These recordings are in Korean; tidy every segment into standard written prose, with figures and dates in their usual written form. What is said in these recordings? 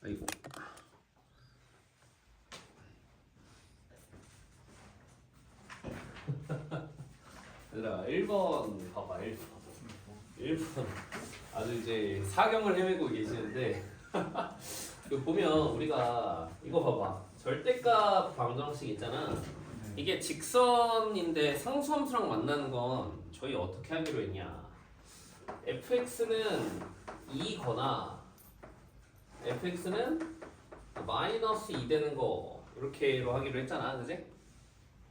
아이고. 얘들아 1번 봐봐 1번 아주 이제 사경을 헤매고 계시는데 그 보면 우리가 이거 봐봐 절대값 방정식 있잖아. 이게 직선인데 상수함수랑 만나는 건 저희 어떻게 하기로 했냐. fx는 2거나 fx는 마이너스 2 되는 거 이렇게로 하기로 했잖아. 그지?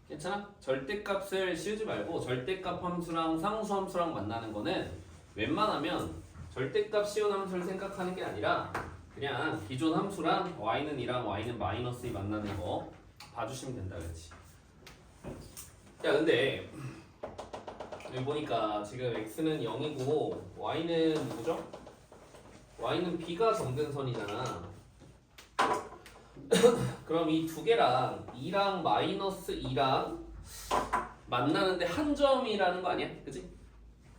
괜찮아? 절대값을 씌우지 말고 절대값 함수랑 상수함수랑 만나는 거는 웬만하면 절대값 씌운 함수를 생각하는 게 아니라 그냥 기존 함수랑 y는 2랑 y는 마이너스 2 만나는 거 봐주시면 된다. 그렇지? 야 근데 여기 보니까 지금 x는 0이고 y는 누구죠? y는 b가 정근선이잖아. 그럼 이 두 개랑 2랑 마이너스 2랑 만나는데 한 점이라는 거 아니야? 그치?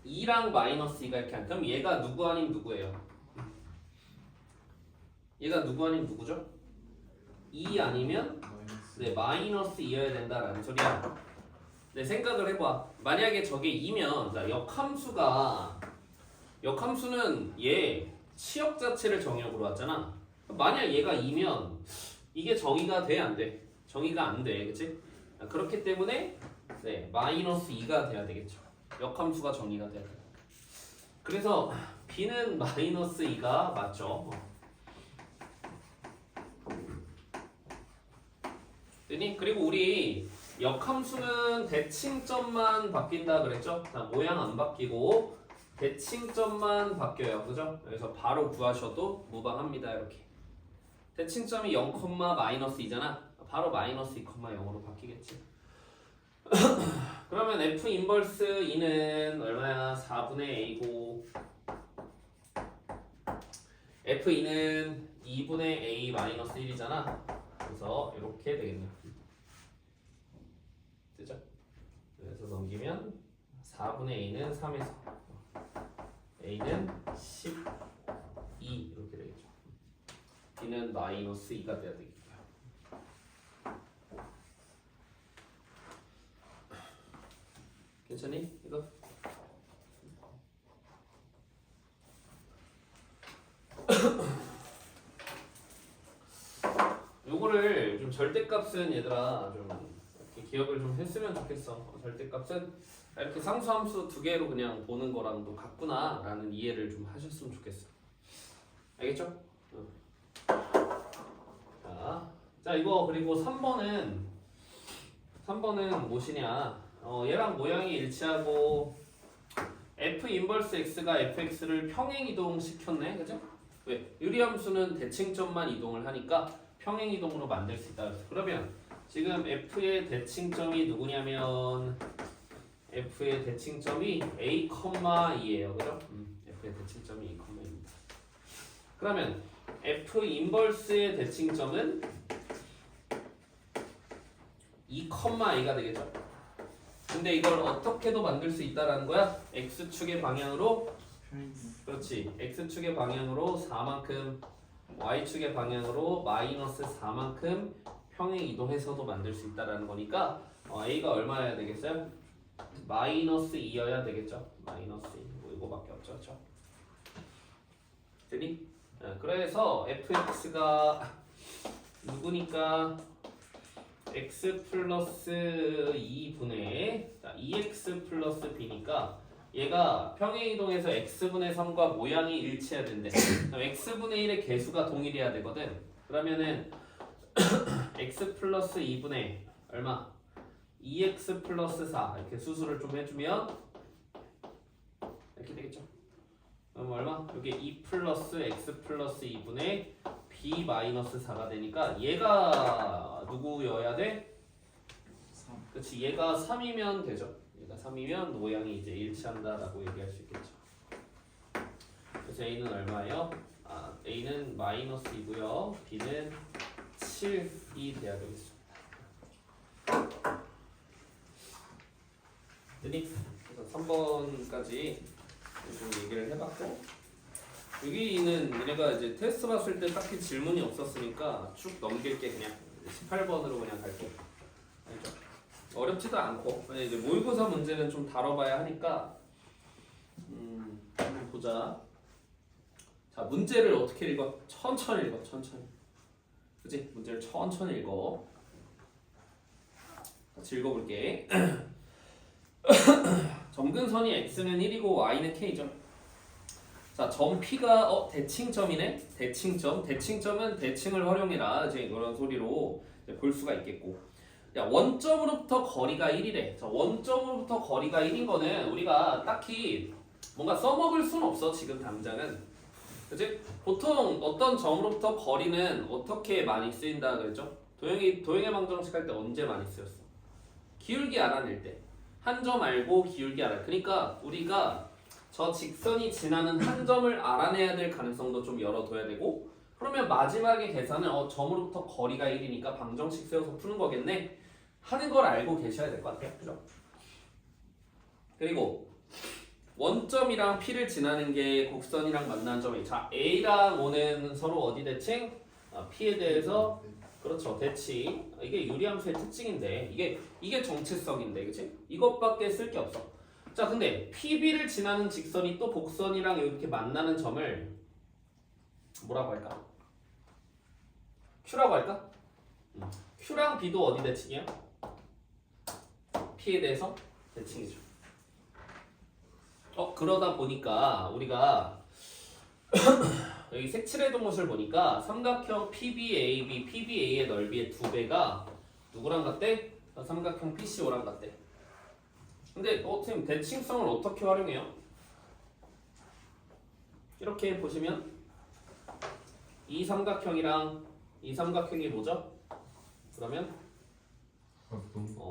2랑 마이너스 2가 이렇게 한 그럼 얘가 누구 아닌 누구예요? 얘가 누구 아닌 누구죠? 2 아니면 네, 마이너스 2여야 된다라는 소리야. 네, 생각을 해봐. 만약에 저게 2면 자, 역함수는 얘 치역 자체를 정의역으로 왔잖아. 만약 얘가 2면 이게 정의가 돼? 안 돼? 정의가 안 돼. 그치? 그렇기 때문에 네, 마이너스 2가 돼야 되겠죠. 역함수가 정의가 돼야 돼. 그래서 b는 마이너스 2가 맞죠. 그리고 우리 역함수는 대칭점만 바뀐다 그랬죠? 자, 모양 안 바뀌고 대칭점만 바뀌어요. 그죠? 그래서 바로 구하셔도 무방합니다. 이렇게. 대칭점이 0, 마이너스 2잖아. 바로 마이너스 2, 0으로 바뀌겠지. 그러면 F 인버스 2는 얼마야? 4분의 A고 F2는 2분의 A 마이너스 1이잖아. 그래서 이렇게 되겠네. 되죠? 그래서 넘기면 4분의 A는 3에서 A는 12 이렇게 되겠죠. B는 마이너스 2가 돼야 되겠고요. 괜찮니? 이거? 요거를 좀 절대값은 얘들아 좀 이렇게 기억을 좀 했으면 좋겠어. 절대값은 이렇게 상수함수 두 개로 그냥 보는 거랑도 같구나 라는 이해를 좀 하셨으면 좋겠어. 알겠죠? 자 이거 그리고 3번은 무엇이냐. 얘랑 모양이 일치하고 f 인버스 x가 fx를 평행 이동 시켰네. 그죠? 왜? 유리함수는 대칭점만 이동을 하니까 평행 이동으로 만들 수 있다. 그러면 지금 f의 대칭점이 누구냐면 f의 대칭점이 a, 2예요. 그죠? f의 대칭점이 a, 2입니다. 그러면 f 인버스의 대칭점은 2,a가 되겠죠. 근데 이걸 어떻게도 만들 수 있다라는 거야? x축의 방향으로 그렇지. x축의 방향으로 4만큼 y축의 방향으로 마이너스 4만큼 평행 이동해서도 만들 수 있다라는 거니까 a가 얼마여야 되겠어요? 마이너스 2여야 되겠죠. 마이너스 2. 뭐 이거밖에 없죠. 그렇죠? 되니? 그래서 fx가 누구니까 x 플러스 2분의 2x 플러스 b니까 얘가 평행이동해서 x분의 3과 모양이 일치해야 된대. x분의 1의 개수가 동일해야 되거든. 그러면은 x 플러스 2분의 얼마? 2x 플러스 4 이렇게 수술을 좀 해주면 이렇게 되겠죠. 그럼 얼마? 여기 2 플러스 x 플러스 2분의 b 마이너스 4가 되니까 얘가 누구여야 돼? 3. 그렇지. 얘가 3이면 되죠. 얘가 3이면 모양이 이제 일치한다라고 얘기할 수 있겠죠. 그래서 a는 얼마예요? a는 마이너스 2고요. b는 7이 돼야 되겠습니다. 그래서 3번까지 좀 얘기를 해봤고 여기는 얘네가 이제 테스트 봤을 때 딱히 질문이 없었으니까 쭉 넘길게. 그냥 18번으로 그냥 갈게. 알죠? 어렵지도 않고 이제 모의고사 문제는 좀 다뤄봐야 하니까 한번 보자. 자, 문제를 어떻게 읽어? 천천히 읽어. 천천히. 그치? 문제를 천천히 읽어. 같이 읽어볼게. 점근선이 x는 1이고 y는 k죠. 자, 점 P가 대칭점이네. 대칭점. 대칭점은 대칭을 활용해라. 이제 이런 소리로 이제 볼 수가 있겠고. 야, 원점으로부터 거리가 1이래. 자, 원점으로부터 거리가 1인 거는 우리가 딱히 뭔가 써먹을 순 없어. 지금 당장은. 그치? 보통 어떤 점으로부터 거리는 어떻게 많이 쓰인다 그랬죠? 도형의 방정식 할 때 언제 많이 쓰였어? 기울기 알아낼 때. 한 점 알고 기울기 알아. 그러니까 우리가 저 직선이 지나는 한 점을 알아내야 될 가능성도 좀 열어둬야 되고, 그러면 마지막에 계산은 점으로부터 거리가 1이니까 방정식 세워서 푸는 거겠네 하는 걸 알고 계셔야 될 것 같아요. 그죠? 그리고 원점이랑 P를 지나는 게 곡선이랑 만나는 점이, 자, A랑 O는 서로 어디 대칭? P에 대해서 그렇죠, 대칭. 이게 유리함수의 특징인데 이게 정체성인데, 그치? 이것밖에 쓸 게 없어. 자, 근데 PB를 지나는 직선이 또 곡선이랑 이렇게 만나는 점을 뭐라고 할까? Q라고 할까? Q랑 B도 어디 대칭이야? P에 대해서 대칭이죠. 그러다 보니까 우리가 여기 색칠의 동못을 보니까 삼각형 PBAB, PBA의 넓이의 2배가 누구랑 같대? 삼각형 PCO랑 같대. 근데 지금 대칭성을 어떻게 활용해요? 이렇게 보시면 이 삼각형이랑 이 삼각형이 뭐죠? 그러면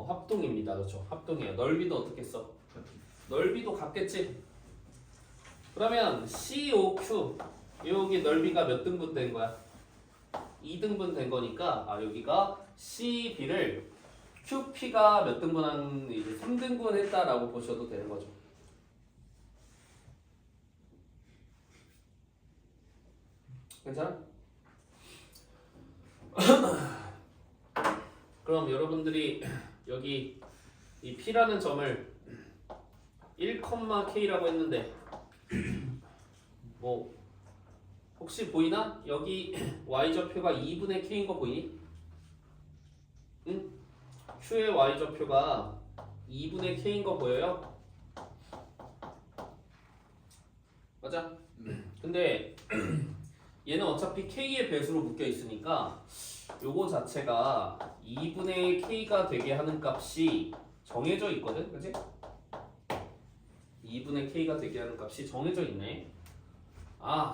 합동입니다. 그렇죠? 합동이에요. 넓이도 어떻게 써? 넓이도 같겠지? 그러면 COQ 여기 넓이가 몇 등분 된 거야? 2등분 된 거니까 여기가 CB를 QP가 몇 등분한 이제 3등분 했다라고 보셔도 되는 거죠. 괜찮아? 그럼 여러분들이 여기 이 P라는 점을 1,K라고 했는데 뭐 혹시 보이나? 여기 y좌표가 2분의 K인 거 보이니? 응? Q의 y좌표가 2분의 K인 거 보여요? 맞아? 근데 얘는 어차피 K의 배수로 묶여 있으니까 요거 자체가 2분의 K가 되게 하는 값이 정해져 있거든? 그치? 2분의 K가 되게 하는 값이 정해져 있네.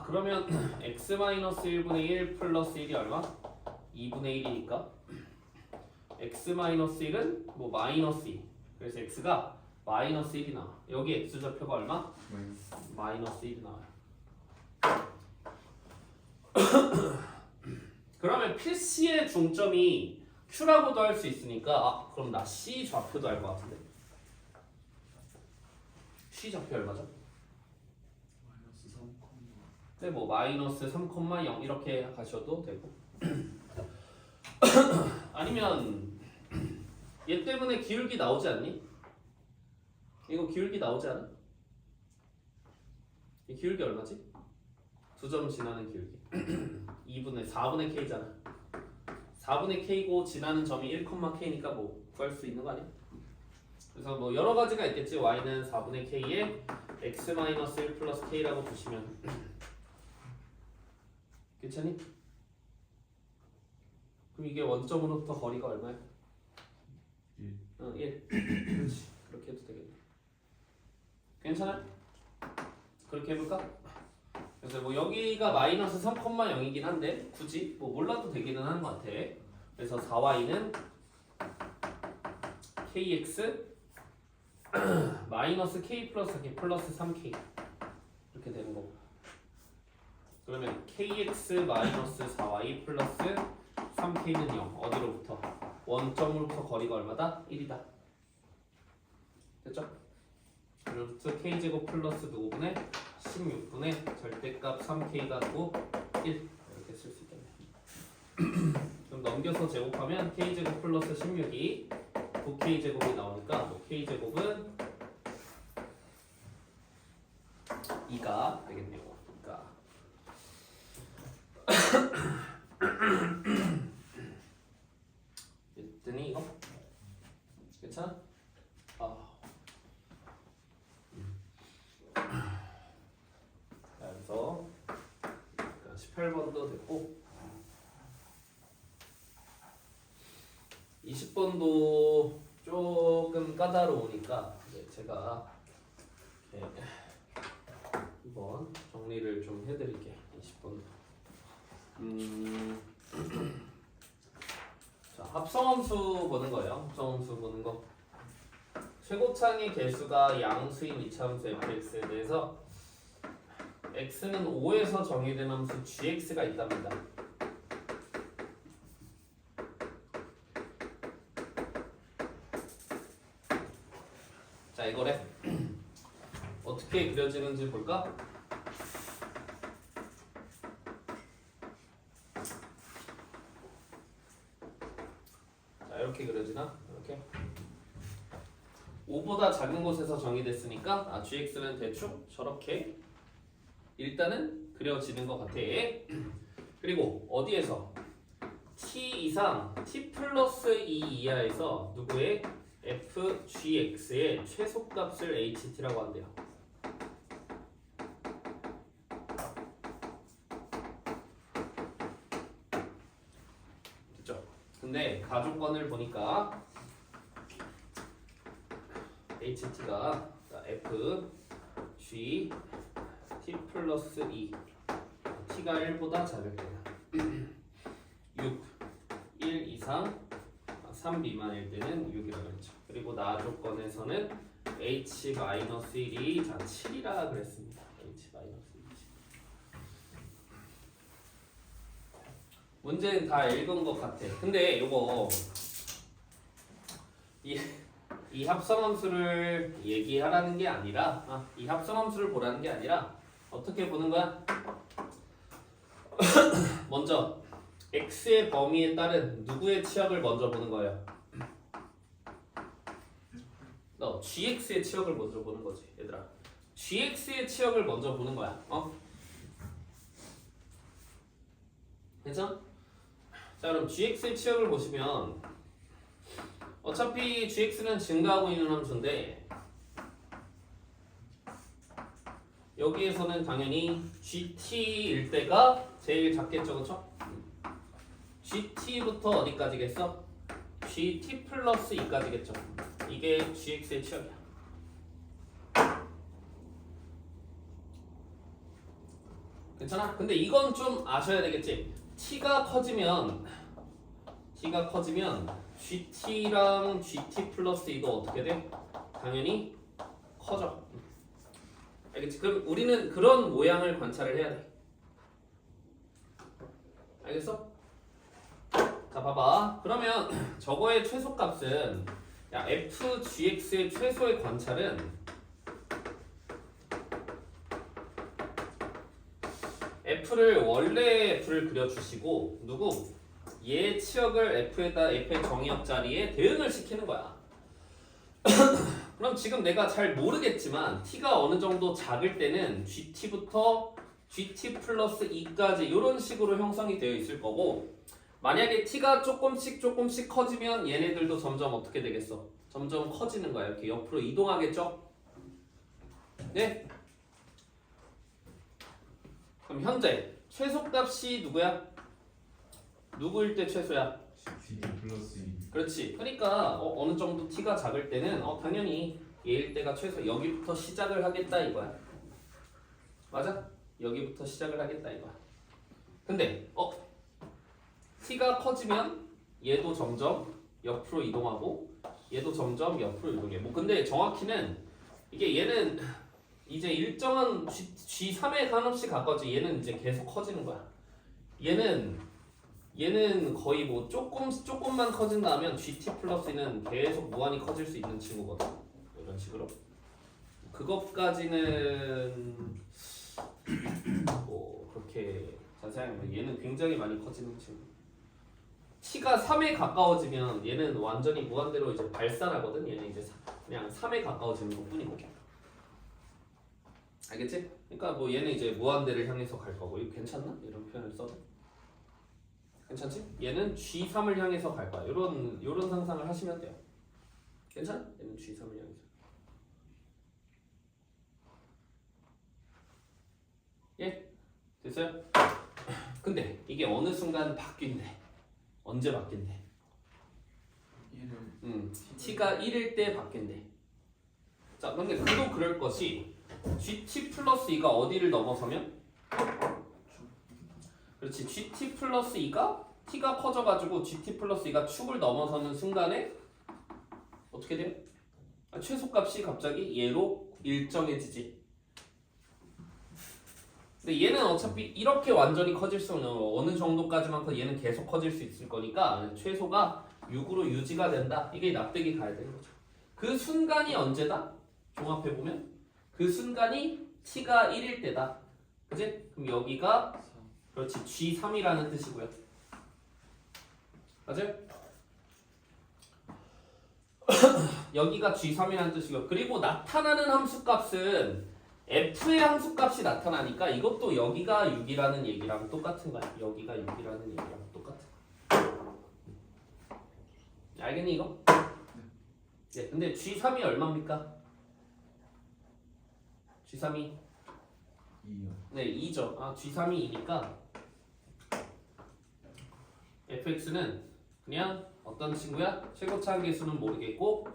그러면 x-1분의 1 플러스 1이 얼마? 2분의 1이니까 x-1은 뭐 마이너스 2. 그래서 x가 마이너스 1이 나와. 여기 x좌표가 얼마? 마이너스 1이 나와요. 그러면 PC의 중점이 Q라고도 할 수 있으니까 그럼 나 C 좌표도 알 것 같은데. C 좌표 얼마죠? 마이너스 3, 네, 뭐 마이너스 3,0 이렇게 가셔도 되고 아니면 얘 때문에 기울기 나오지 않니? 이거 기울기 나오지 않아? 이 기울기 얼마지? 2점 지나는 기울기 4분의 K잖아. 4분의 K고 지나는 점이 1,K니까 뭐 구할 수 있는 거 아니야? 그래서 뭐 여러 가지가 있겠지. y는 4분의 K에 x-1 플러스 K라고 보시면 괜찮니? 그럼 이게 원점으로부터 거리가 얼마야? 1. 1. 그렇지. 그렇게 해도 되겠네. 괜찮아? 그렇게 해볼까? 그래서 뭐 여기가 마이너스 3,0이긴 한데 굳이 뭐 몰라도 되기는 하는 것 같아. 그래서 4y는 kx 마이너스 k 플러스 k 플러스 3k 이렇게 되는 거고. 그러면 kx 마이너스 4y 플러스 3k는 0. 어디로부터? 원점으로부터 거리가 얼마다? 1이다. 됐죠? 그로부터 k제곱 플러스 5분의 16분의 절대값 3k가 되고 1 이렇게 쓸 수 있겠네. 그럼 넘겨서 제곱하면 k제곱 플러스 16이 9k제곱이 나오니까 뭐 k제곱은 2가 되겠네요. 2가. 그랬더니 이거 괜찮아? 그래서 18번도 됐고 20번도 조금 까다로우니까 이제 제가 이렇게 한번 정리를 좀 해드릴게요. 20번도. 자, 합성함수 보는 거예요. 합성함수 보는 거. 최고창의 개수가 양수인 이차함수 fx에 대해서 x는 5에서 정의된 함수 gx가 있답니다. 자, 이거래. 어떻게 그려지는지 볼까? 자, 이렇게 그려지나? 이렇게. 5보다 작은 곳에서 정의됐으니까 gx는 대충 저렇게 일단은 그려지는 것 같아. 그리고 어디에서? t 이상 t 플러스 2 이하에서 누구의 fgx의 최소값을 ht라고 한대요. 됐죠? 근데 가족권을 보니까 ht가 f g t 플러스 2 t가 1보다 작을 때는 6, 1 이상 3 미만일 때는 6이라고 했죠. 그리고 나 조건에서는 h-1이 자 7이라 그랬습니다. h-1. 문제는 다 읽은 것 같아. 근데 요거 이 합성함수를 얘기하라는 게 아니라 이 합성함수를 보라는 게 아니라 어떻게 보는 거야? 먼저 x의 범위에 따른 누구의 치역을 먼저 보는 거예요. 너 gx의 치역을 먼저 보는 거지, 얘들아. gx의 치역을 먼저 보는 거야. 괜찮아? 자, 그럼 gx의 치역을 보시면 어차피 gx는 증가하고 있는 함수인데 여기에서는 당연히 gt일 때가 제일 작겠죠, 그쵸? gt부터 어디까지겠어? gt 플러스 2까지겠죠. 이게 gx의 치역이야. 괜찮아? 근데 이건 좀 아셔야 되겠지. t가 커지면 gt랑 gt 플러스 2도 어떻게 돼? 당연히 커져. 알겠지? 그럼 우리는 그런 모양을 관찰을 해야 돼. 알겠어? 자, 봐봐. 그러면 저거의 최소값은 야, fgx의 최소의 관찰은 f를 원래 f를 그려주시고 누구? 얘 치역을 f의 정의역 자리에 대응을 시키는 거야. 그럼 지금 내가 잘 모르겠지만 t가 어느 정도 작을 때는 gt부터 gt 플러스 2까지 이런 식으로 형성이 되어 있을 거고 만약에 t가 조금씩 커지면 얘네들도 점점 어떻게 되겠어? 점점 커지는 거야. 이렇게 옆으로 이동하겠죠? 네? 그럼 현재 최소값이 누구야? 누구일 때 최소야? gt 플러스 2. 그렇지. 그러니까 어느 정도 t가 작을 때는 당연히 얘일 때가 최소. 여기부터 시작을 하겠다 이거야. 맞아? 여기부터 시작을 하겠다 이거야. 근데 t가 커지면 얘도 점점 옆으로 이동하고 얘도 점점 옆으로 이동해. 뭐 근데 정확히는 이게 얘는 이제 일정한 G3에 한없이 가까워지. 얘는 이제 계속 커지는 거야. 얘는 거의 뭐 조금만 커진다면 GT 플러스는 계속 무한히 커질 수 있는 친구거든. 이런 식으로. 그것까지는 뭐 그렇게 자세하게 보면 얘는 굉장히 많이 커지는 친구. t가 3에 가까워지면 얘는 완전히 무한대로 이제 발산하거든. 얘는 이제 그냥 3에 가까워지는 것뿐이고. 알겠지? 그러니까 뭐 얘는 이제 무한대를 향해서 갈 거고. 이거 괜찮나? 이런 표현을 써도 괜찮지? 얘는 G3을 향해서 갈 거야. 요런 상상을 하시면 돼요. 괜찮아? 얘는 G3을 향해서. 예? 됐어요? 근데 이게 어느 순간 바뀐대. 언제 바뀐대? t가 1일 때 바뀐대. 자, 근데 그도 그럴 것이 gt 플러스 2가 어디를 넘어서면? 그렇지. gt 플러스 2가 t가 커져가지고 gt 플러스 2가 축을 넘어서는 순간에 어떻게 돼요? 최소값이 갑자기 얘로 일정해지지. 근데 얘는 어차피 이렇게 완전히 커질 수는 어느 정도까지만 커 얘는 계속 커질 수 있을 거니까 최소가 6으로 유지가 된다. 이게 납득이 가야 되는 거죠. 그 순간이 언제다? 종합해보면 그 순간이 t가 1일 때다. 그치? 그럼 여기가 그렇지 G3이라는 뜻이고요. 맞아요? 여기가 G3이라는 뜻이고요. 그리고 나타나는 함수값은 f의 함수값이 나타나니까 이것도 여기가 6이라는 얘기랑 똑같은 거야. 여기가 6이라는 얘기랑 똑같은 거야. 알겠니 이거? 네. 근데 G3이 얼마입니까? G3이 2요. 네 2죠. G3이 2니까 fx는 그냥 어떤 친구야? 최고차 한계수는 모르겠고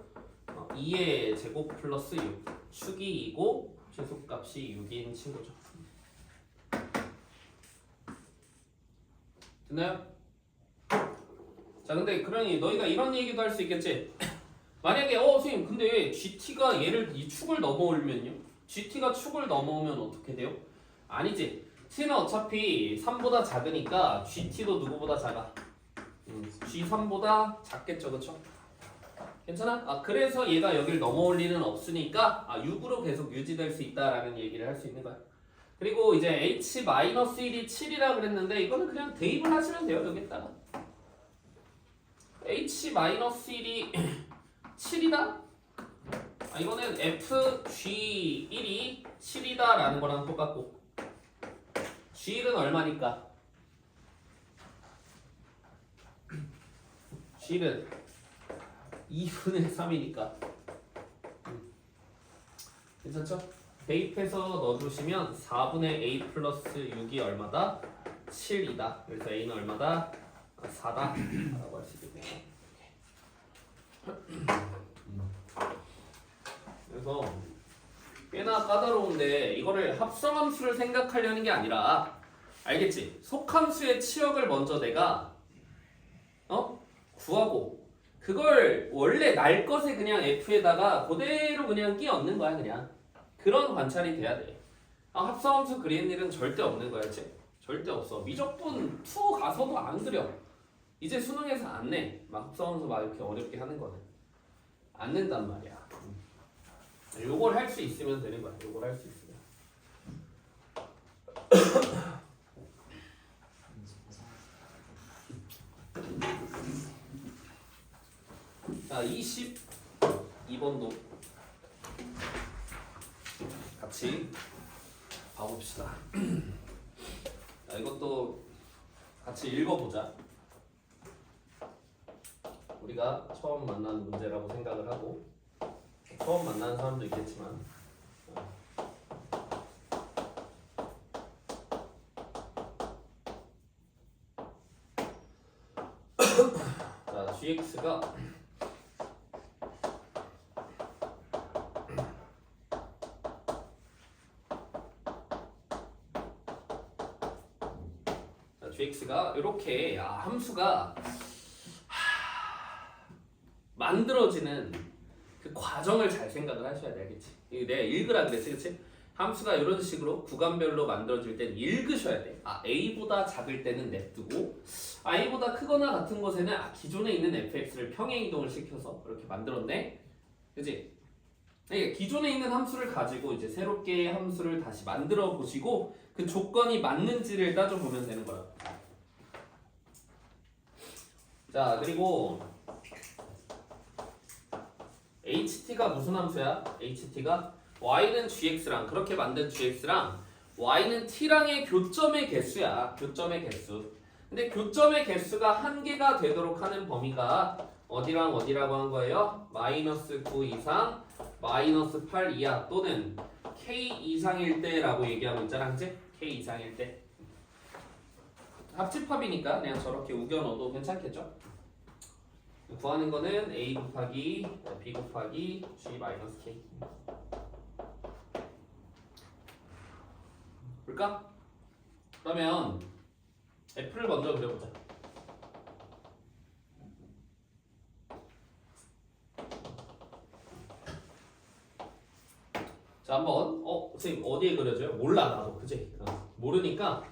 2의 제곱 플러스 6 축이 2고 최소값이 6인 친구죠. 됐나요? 자, 근데 그러니 너희가 이런 얘기도 할 수 있겠지. 만약에 선생님 근데 GT가 얘를 이 축을 넘어오면요? GT가 축을 넘어오면 어떻게 돼요? 아니지. T는 어차피 3보다 작으니까 GT도 누구보다 작아? G3보다 작겠죠, 그쵸? 괜찮아? 그래서 얘가 여길 넘어올 리는 없으니까 6으로 계속 유지될 수 있다라는 얘기를 할 수 있는 거야. 그리고 이제 H-1이 7이라 그랬는데 이거는 그냥 대입을 하시면 돼요, 여기다가. H-1이 7이다? 이거는 FG1이 7이다라는 거랑 똑같고 G1은 얼마니까? G1은 2분의 3이니까 괜찮죠? 대입해서 넣어주시면 4분의 a 플러스 6이 얼마다? 7이다. 그래서 a는 얼마다? 4다 라고 할 수 있겠네요. 그래서 꽤나 까다로운데 이거를 합성함수를 생각하려는 게 아니라 알겠지? 속함수의 치역을 먼저 내가 구하고 그걸 원래 날 것에 그냥 f에다가 그대로 그냥 끼얹는 거야. 그냥 그런 관찰이 돼야 돼. 합성함수 그리는 일은 절대 없는 거야. 절대 없어. 미적분 2 가서도 안 그려. 이제 수능에서 안 내. 막 합성함수 막 이렇게 어렵게 하는 거는 안 낸단 말이야. 요걸 할 수 있으면 되는 거야. 요걸 할 수 있으면. 자, 22번도 같이 봐봅시다. 자, 이것도 같이 읽어보자. 우리가 처음 만난 문제라고 생각을 하고 처음 만나는 사람도 있겠지만 자, gx가 gx가 이렇게 함수가 만들어지는 그 과정을 잘 생각을 하셔야 돼. 알겠지? 내가 읽으라 그랬지, 그치? 함수가 이런 식으로 구간별로 만들어질 땐 읽으셔야 돼. a보다 작을 때는 냅두고 i보다 크거나 같은 것에는 기존에 있는 fx를 평행 이동을 시켜서 그렇게 만들었네. 그치? 그러니까 기존에 있는 함수를 가지고 이제 새롭게 함수를 다시 만들어 보시고 그 조건이 맞는지를 따져보면 되는 거야. 자, 그리고 HT가 무슨 함수야? HT가 y는 gx랑 그렇게 만든 gx랑 y는 t랑의 교점의 개수야. 교점의 개수. 근데 교점의 개수가 한 개가 되도록 하는 범위가 어디랑 어디라고 한 거예요? 마이너스 9 이상, 마이너스 8 이하 또는 k 이상일 때라고 얘기하고 있잖아, 그치? k 이상일 때. 합집합이니까 그냥 저렇게 우겨 넣어도 괜찮겠죠? 구하는 거는 a 곱하기 b 곱하기 g 마이너스 k. 볼까? 그러면 f를 먼저 그려보자. 자, 한번 선생님 어디에 그려줘요? 몰라 나도, 그치? 모르니까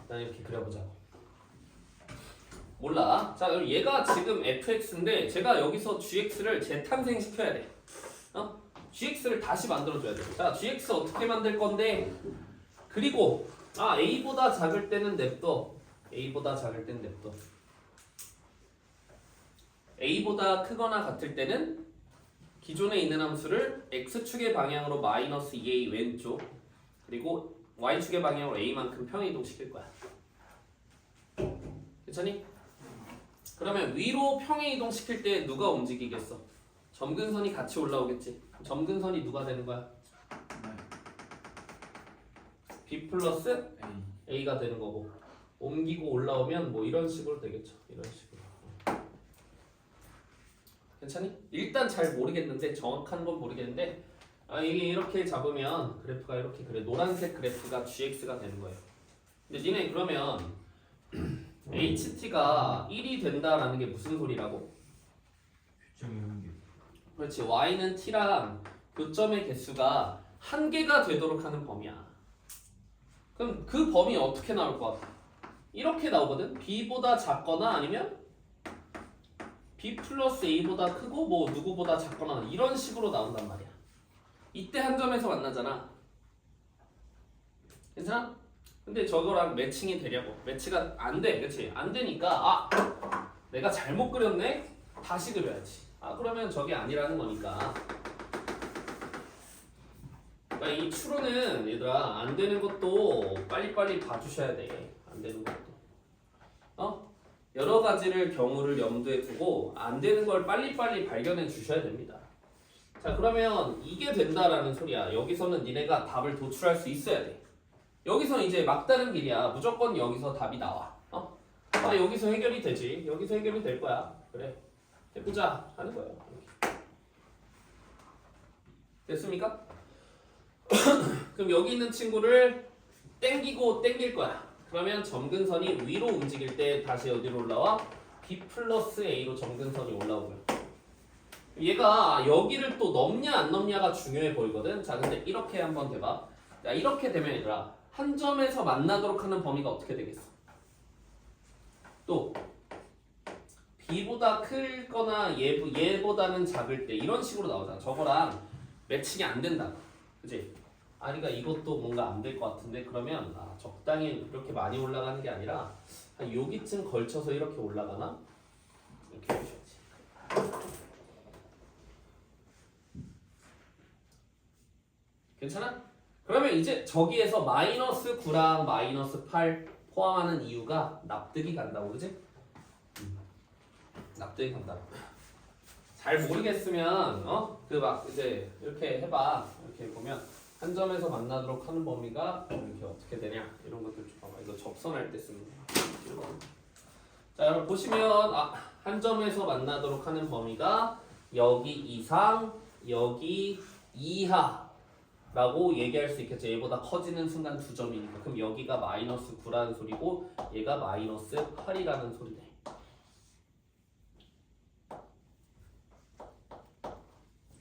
일단 이렇게 그려보자고. 몰라. 자, 그럼 얘가 지금 fx인데 제가 여기서 gx를 재탄생시켜야 돼. gx를 다시 만들어줘야 돼. 자, gx 어떻게 만들 건데? 그리고 a보다 작을 때는 냅둬. a보다 작을 때는 냅둬. a보다 크거나 같을 때는 기존에 있는 함수를 x축의 방향으로 마이너스 2a 왼쪽 그리고 y축의 방향으로 a만큼 평이동시킬 거야. 괜찮니? 그러면 위로 평행이동시킬 때 누가 움직이겠어? 점근선이 같이 올라오겠지. 점근선이 누가 되는 거야? b 플러스 a가 되는 거고 옮기고 올라오면 뭐 이런 식으로 되겠죠. 이런 식으로. 괜찮니? 일단 잘 모르겠는데 정확한 건 모르겠는데 이게 이렇게 잡으면 그래프가 이렇게 그래. 노란색 그래프가 gx가 되는 거예요. 근데 니네 그러면 HT가 1이 된다라는 게 무슨 소리라고? 규정의 한계. 그렇지. y는 t랑 교점의 개수가 한 개가 되도록 하는 범위야. 그럼 그 범위 어떻게 나올 것 같아? 이렇게 나오거든. b보다 작거나 아니면 b 플러스 a보다 크고 뭐 누구보다 작거나 이런 식으로 나온단 말이야. 이때 한 점에서 만나잖아. 괜찮아? 근데 저거랑 매칭이 되려고. 매치가 안 돼. 그치? 안 되니까 내가 잘못 그렸네? 다시 그려야지. 그러면 저게 아니라는 거니까. 그러니까 이 추론은 얘들아 안 되는 것도 빨리빨리 봐주셔야 돼. 안 되는 것도. 여러 가지를 경우를 염두에 두고 안 되는 걸 빨리빨리 발견해 주셔야 됩니다. 자, 그러면 이게 된다라는 소리야. 여기서는 니네가 답을 도출할 수 있어야 돼. 여기서 이제 막다른 길이야. 무조건 여기서 답이 나와. 여기서 해결이 되지. 여기서 해결이 될 거야. 그래. 해보자 하는 거예요. 됐습니까? 그럼 여기 있는 친구를 땡기고 땡길 거야. 그러면 점근선이 위로 움직일 때 다시 어디로 올라와? b 플러스 a로 점근선이 올라오고요. 얘가 여기를 또 넘냐 안 넘냐가 중요해 보이거든. 자, 근데 이렇게 한번 돼봐. 자, 이렇게 되면 얘들아 한 점에서 만나도록 하는 범위가 어떻게 되겠어? 또 b보다 크거나 얘보다는 작을 때 이런 식으로 나오잖아. 저거랑 매칭이 안 된다. 그치? 그러니까 이것도 뭔가 안 될 것 같은데 그러면 적당히 이렇게 많이 올라가는 게 아니라 한 여기쯤 걸쳐서 이렇게 올라가나? 이렇게 해주셔야지. 괜찮아? 그러면 이제 저기에서 마이너스 9랑 마이너스 8 포함하는 이유가 납득이 간다고, 그지? 납득이 간다고. 잘 모르겠으면 이제 이렇게 해봐. 이렇게 보면 한 점에서 만나도록 하는 범위가 이렇게 어떻게 되냐 이런 것들 좀 봐봐. 이거 접선할 때 쓰는 거야. 자, 여러분 보시면 한 점에서 만나도록 하는 범위가 여기 이상, 여기 이하라고 얘기할 수 있겠죠. 얘보다 커지는 순간 두 점이니까. 그럼 여기가 마이너스 9라는 소리고 얘가 마이너스 8이라는 소리네.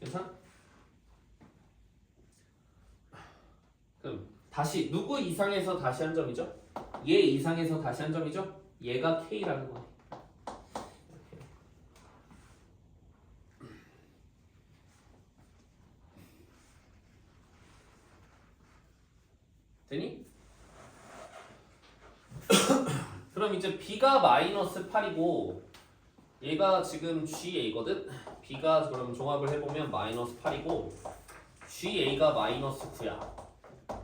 괜찮아? 그럼 다시 누구 이상에서 다시 한 점이죠? 얘 이상에서 다시 한 점이죠? 얘가 K라는 거네. 이렇게. 그럼 이제 b가 마이너스 8이고 얘가 지금 GA거든? b가 그럼 종합을 해보면 마이너스 8이고 GA가 마이너스 9야.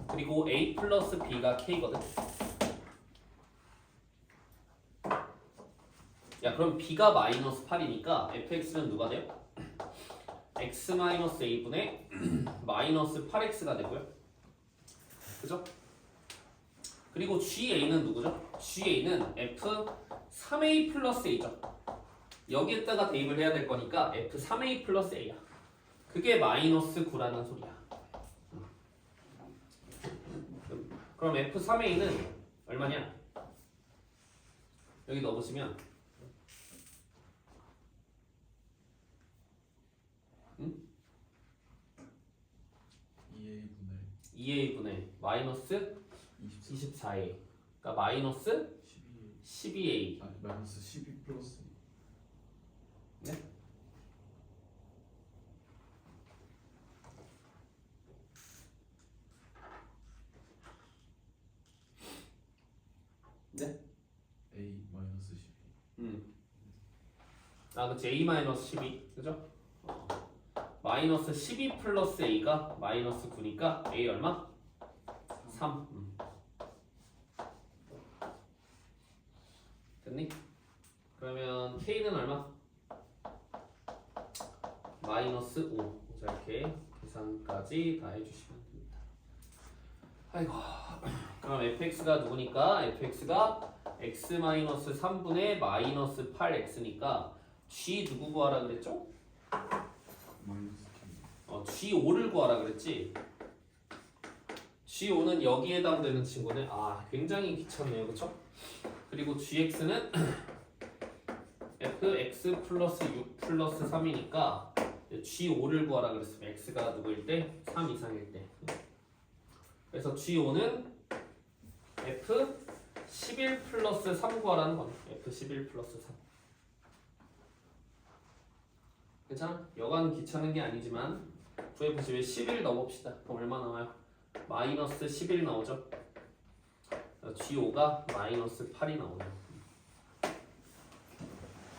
그리고 A 플러스 B가 K거든? 야 그럼 B가 마이너스 8이니까 fx는 누가 돼요? x 마이너스 A분의 마이너스 8x가 되고요. 그죠? 그리고 GA는 누구죠? GA는 F3A 플러스 A죠. 여기에다가 대입을 해야 될 거니까 F3A 플러스 A야. 그게 마이너스 9라는 소리야. 그럼 F3A는 얼마냐? 여기 넣어보시면 2A분의 마이너스 24A 그러니까 마이너스 12A 아니 마이너스 12 플러스 네? 네? A 마이너스 12 아 그치 A 마이너스 12 그죠? 마이너스 12 플러스 A가 마이너스 9니까 A 얼마? 3 됐니? 그러면 K는 얼마? 마이너스 5 자 이렇게 계산까지 다 해주시면 됩니다. 아이고 그럼 fx가 누구니까? fx가 x 마이너스 3분의 마이너스 8x니까 g 누구 구하라 그랬죠? 마이너스 G5를 구하라 그랬지? G5는 여기에 해당되는 친구네. 아 굉장히 귀찮네요 그쵸? 그리고 gx는 fx 플러스 6 플러스 3이니까 G5를 구하라 그랬으면 x가 누구일 때? 3 이상일 때. 그래서 G5는 F11 플러스 3 구하라는 거네. F11 플러스 3. 괜찮아? 여간 귀찮은 게 아니지만 구해보시 왜 11 넣어봅시다. 그럼 얼마 나와요? 마이너스 11 나오죠? G5가 마이너스 8이 나오네요.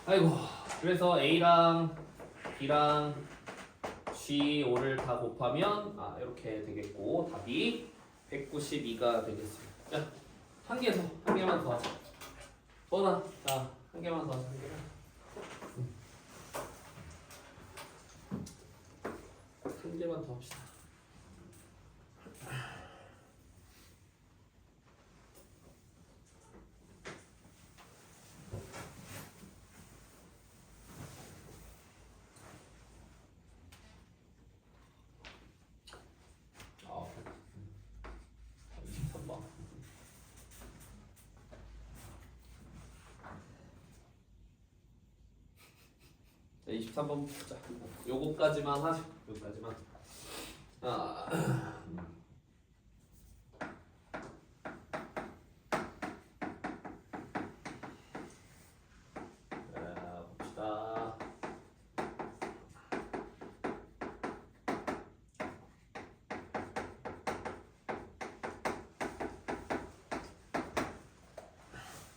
아이고 그래서 A랑 B랑 G5를 다 곱하면 이렇게 되겠고 답이 192가 되겠습니다. 자, 한 개만 더 하자. 뻔하. 자, 한 개만 더 하자. 한 개만. 한 개만 더 합시다. 아, 23번. 자, 23번 보자. 요거까지만 하죠. 요거까지만. 봅시다.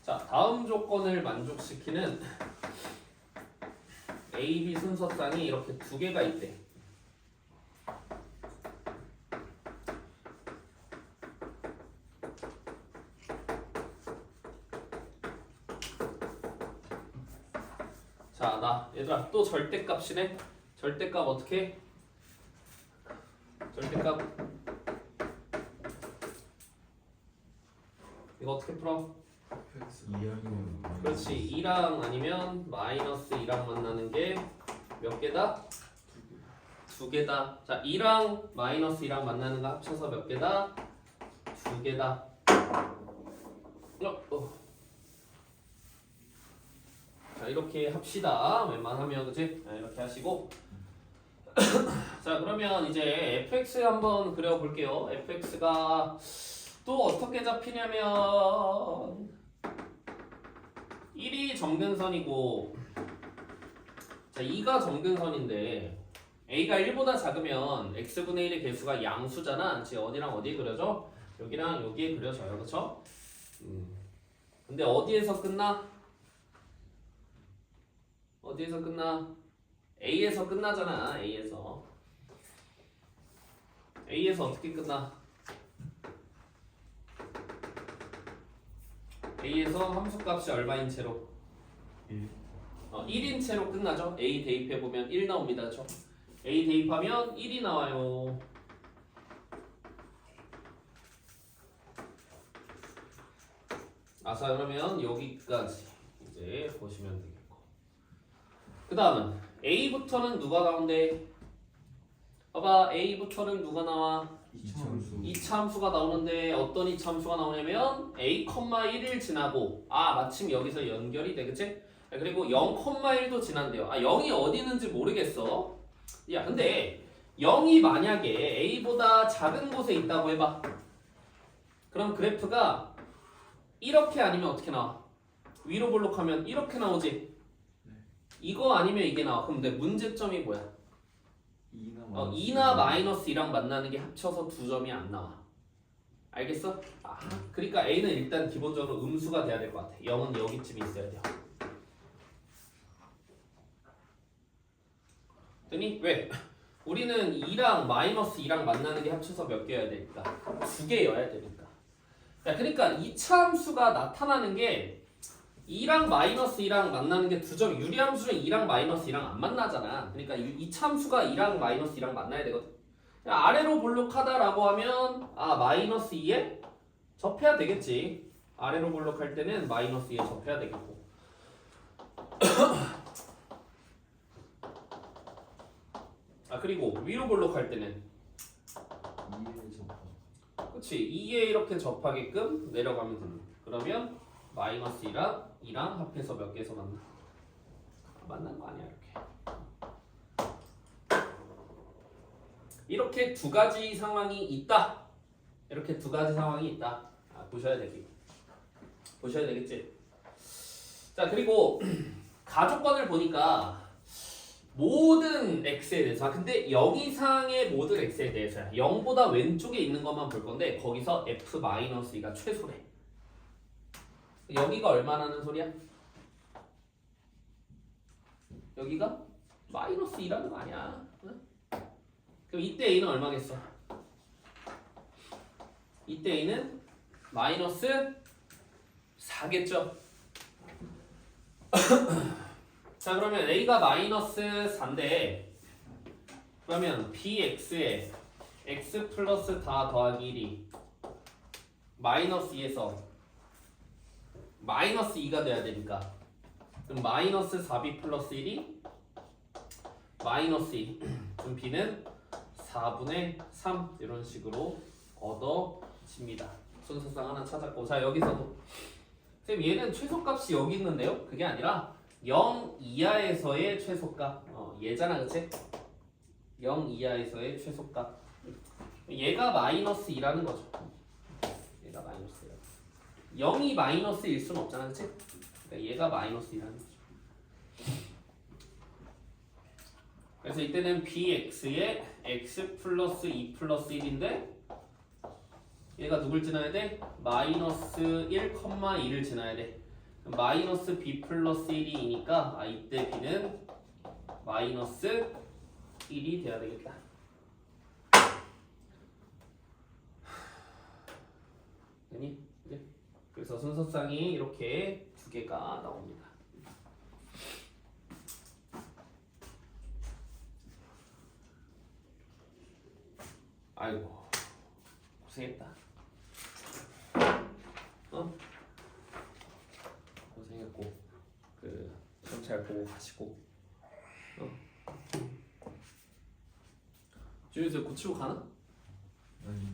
자, 다음 조건을 만족시키는 A, B 순서쌍이 이렇게 두 개가 있대. 자, 얘들아 또 절대값이네. 절대값 어떻게? 절대값 이거 어떻게 풀어? fx 2하면 그렇지. 2랑 아니면 마이너스 2랑 만나는 게 몇 개다? 두 개다. 자, 2랑 마이너스 2랑 만나는 거 합쳐서 몇 개다? 두 개다. 자, 이렇게 합시다. 웬만하면 그치? 자, 이렇게 하시고 자, 그러면 이제 fx 한번 그려볼게요. fx가 또 어떻게 잡히냐면 1이 점근선이고 자 2가 점근선인데 a가 1보다 작으면 x분의 1의 개수가 양수잖아. 즉 어디랑 어디에 그려져? 여기랑 여기에 그려져요. 그쵸? 근데 어디에서 끝나? 어디에서 끝나? A에서 끝나잖아. A에서 어떻게 끝나? A에서 함수값이 얼마인 채로? 1인 채로 끝나죠. A 대입해보면 1 나옵니다. 그렇죠? A 대입하면 1이 나와요. 자 그러면 여기까지 이제 보시면 되겠고, 그 다음은 A부터는 누가 나온대? 봐봐, A부터는 누가 나와? 이차함수. 이차함수가 나오는데 어떤 이차함수가 나오냐면 A, 1을 지나고, 마침 여기서 연결이 돼, 그치? 그리고 0,1도 지난대요. 0이 어디 있는지 모르겠어. 야, 근데 0이 만약에 A보다 작은 곳에 있다고 해봐. 그럼 그래프가 이렇게 아니면 어떻게 나와? 위로 볼록하면 이렇게 나오지? 이거 아니면 이게 나와. 그럼 내 문제점이 뭐야? 2나 마이너스 2랑 만나는 게 합쳐서 2점이 안 나와. 알겠어? 그러니까 A는 일단 기본적으로 음수가 돼야 될 것 같아. 0은 여기쯤에 있어야 돼요. 됐니? 왜? 우리는 2랑 마이너스 2랑 만나는 게 합쳐서 몇 개여야 되니까? 2개여야 되니까. 자, 그러니까 이차함수가 나타나는 게 2랑 마이너스 2랑 만나는 게 2점, 유리함수는 2랑 마이너스 2랑 안 만나잖아. 그러니까 이차함수가 2랑 마이너스 2랑 만나야 되거든. 아래로 볼록하다라고 하면 마이너스 2에 접해야 되겠지. 아래로 볼록할 때는 마이너스 2에 접해야 되겠고. 그리고 위로 볼록할 때는 2에 접하. 그치, 2에 이렇게 접하게끔 내려가면 됩니다. 그러면 마이너스 2랑 합해서 몇 개에서 만나? 만난 거 아니야. 이렇게 두 가지 상황이 있다. 이렇게 두 가지 상황이 있다. 보셔야 되겠지. 자, 그리고 가족권을 보니까 모든 x에 대해서, 근데 0 이상의 모든 x에 대해서야. 0보다 왼쪽에 있는 것만 볼 건데 거기서 f-2가 최소래. 여기가 얼마나는 소리야? 여기가 마이너스 2라는 거 아니야. 응? 그럼 이때 a는 얼마겠어? 이때 a는 마이너스 4겠죠? 자, 그러면 a가 마이너스 4인데 그러면 bx에 x 플러스 다 더하기 1이 마이너스 2에서 마이너스 2가 돼야 되니까, 그럼 마이너스 4b 플러스 1이 마이너스 2. 그럼 b는 4분의 3 이런 식으로 얻어집니다. 순서상 하나 찾았고, 자 여기서도 쌤 얘는 최소값이 여기 있는데요? 그게 아니라 0 이하에서의 최소값. 얘잖아, 그치? 0 이하에서의 최소값. 얘가 마이너스 2라는 거죠. 얘가 마이너스 2. 0이 마이너스 1 수는 없잖아, 그치? 그러니까 얘가 마이너스 2라는 거죠. 그래서 이때는 bx에 x 플러스 2 플러스 1인데 얘가 누굴 지나야 돼? 마이너스 1,2를 지나야 돼. 마이너스 b 플러스 1이니까 이때 b는 마이너스 1이 돼야 되겠다. 되니? 네. 그래서 순서상이 이렇게 두 개가 나옵니다. 아이고 고생했다. 고생했고 시험 잘 보고 가시고. 주유소 고치고 가나? 아니요.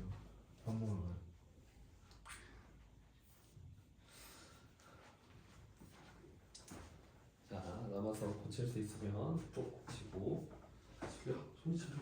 밥 먹으러 가요. 자, 남아서 고칠 수 있으면 또 고치고. 야, 손이 차려.